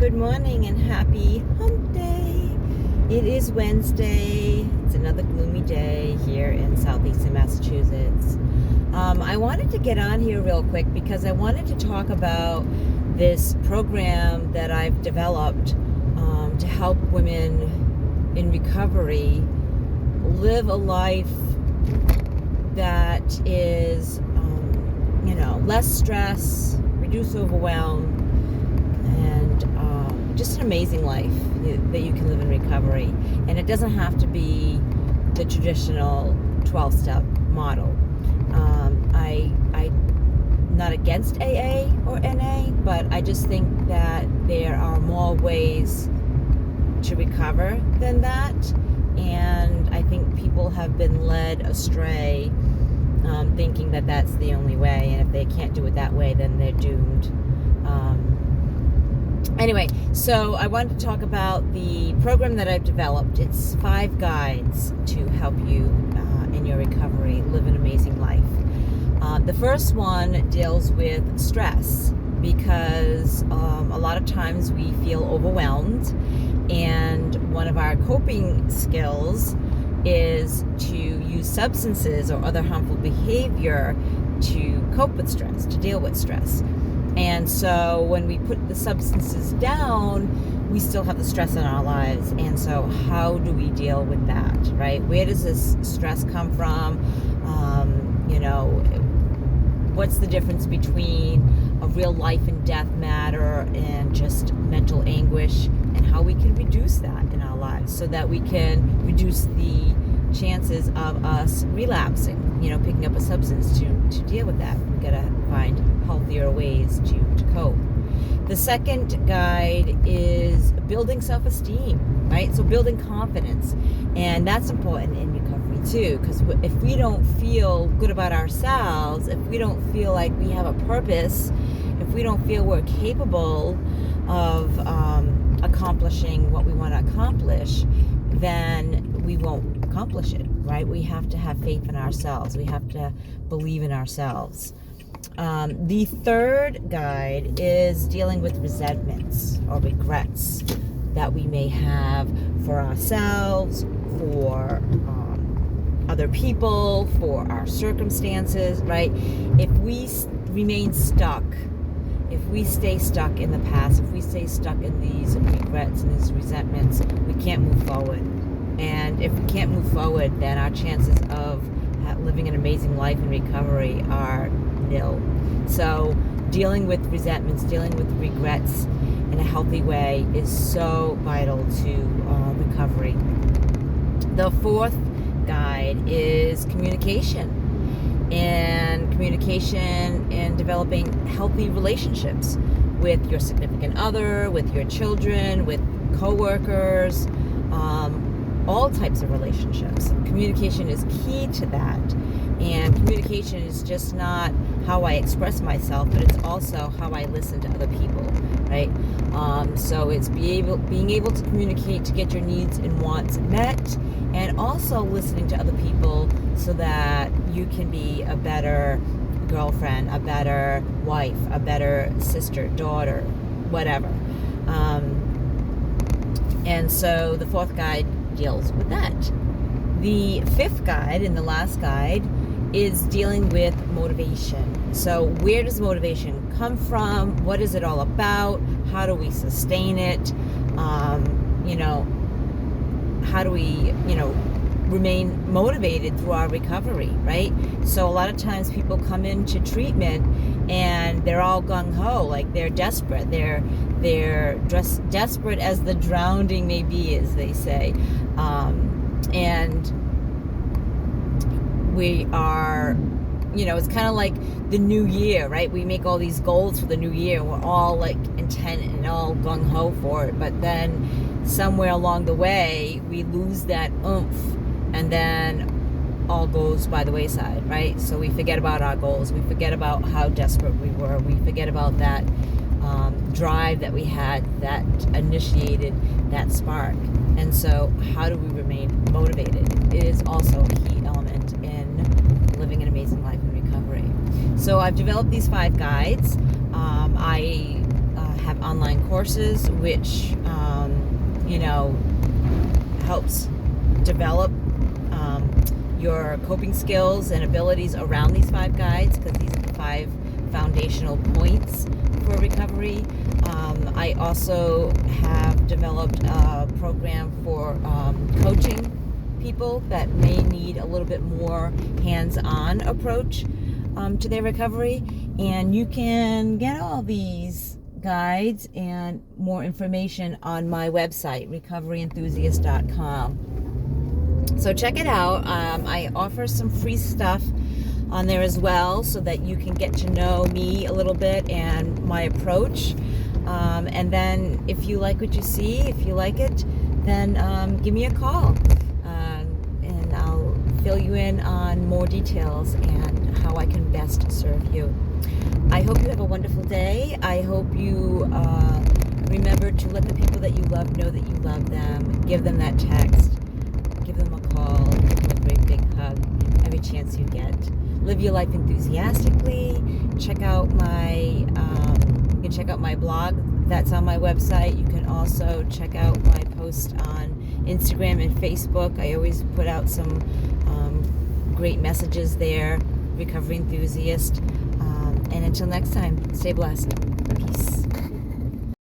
good morning and happy hump day. It is Wednesday. It's another gloomy day here in southeastern Massachusetts. I wanted to get on here real quick because I wanted to talk about this program that I've developed to help women in recovery live a life that is, less stress, reduce overwhelm, and just an amazing life that you can live in recovery. And it doesn't have to be the traditional 12-step model. I'm not against AA or NA, but I just think that there are more ways to recover than that. And I think people have been led astray thinking that that's the only way, and if they can't do it that way, then they're doomed. Anyway, so I wanted to talk about the program that I've developed. It's 5 guides to help you in your recovery live an amazing life. The first one deals with stress, because a lot of times we feel overwhelmed, and one of our coping skills is to use substances or other harmful behavior to cope with stress, to deal with stress. And so when we put the substances down, we still have the stress in our lives. And so how do we deal with that, right? Where does this stress come from? What's the difference between a real life and death matter and just mental anguish, and how we can reduce that in our lives so that we can reduce the chances of us relapsing, picking up a substance to deal with that. We've got to find healthier ways to cope. The second guide is building self-esteem, right? So building confidence. And that's important in recovery too, because if we don't feel good about ourselves, if we don't feel like we have a purpose, if we don't feel we're capable of accomplishing what we want to accomplish, then we won't accomplish it, right? We have to have faith in ourselves. We have to believe in ourselves. The third guide is dealing with resentments or regrets that we may have for ourselves, for other people, for our circumstances, right? If we remain stuck, if we stay stuck in the past, if we stay stuck in these regrets and these resentments, we can't move forward. And if we can't move forward, then our chances of living an amazing life in recovery are nil. So dealing with resentments, dealing with regrets in a healthy way is so vital to recovery. The fourth guide is communication, and communication and developing healthy relationships with your significant other, with your children, with coworkers, all types of relationships. Communication is key to that. And communication is just not how I express myself, but it's also how I listen to other people, right? So it's being able to communicate to get your needs and wants met, and also listening to other people so that you can be a better girlfriend, a better wife, a better sister, daughter, whatever. And so the fourth guide deals with that. The fifth guide and the last guide is dealing with motivation. So where does motivation come from? What is it all about? How do we sustain it? How do we, remain motivated through our recovery, right? So a lot of times people come into treatment and they're all gung-ho, like they're desperate. They're just desperate as the drowning may be, as they say. And we are, it's kind of like the new year, right? We make all these goals for the new year, and we're all like intent and all gung-ho for it. But then somewhere along the way, we lose that oomph, and then all goes by the wayside, right? So we forget about our goals. We forget about how desperate we were. We forget about that drive that we had that initiated that spark. And so how do we remain motivated? It is also a key element in living an amazing life in recovery. So I've developed these 5 guides. I have online courses, which, helps develop your coping skills and abilities around these 5 guides, because these are the 5 foundational points for recovery. I also have developed a program for coaching people that may need a little bit more hands-on approach to their recovery. And you can get all these guides and more information on my website, recoveryenthusiast.com. So check it out. I offer some free stuff on there as well, so that you can get to know me a little bit and my approach. And then if you like what you see, if you like it, then give me a call, and I'll fill you in on more details and how I can best serve you. I hope you have a wonderful day. I hope you remember to let the people that you love know that you love them. Give them that text. Give them a call. Give them a great big hug every chance you get. Live your life enthusiastically. Check out my you can check out my blog that's on my website. You can also check out my post on Instagram and Facebook. I always put out some great messages there. Recovery Enthusiast. And until next time, stay blessed.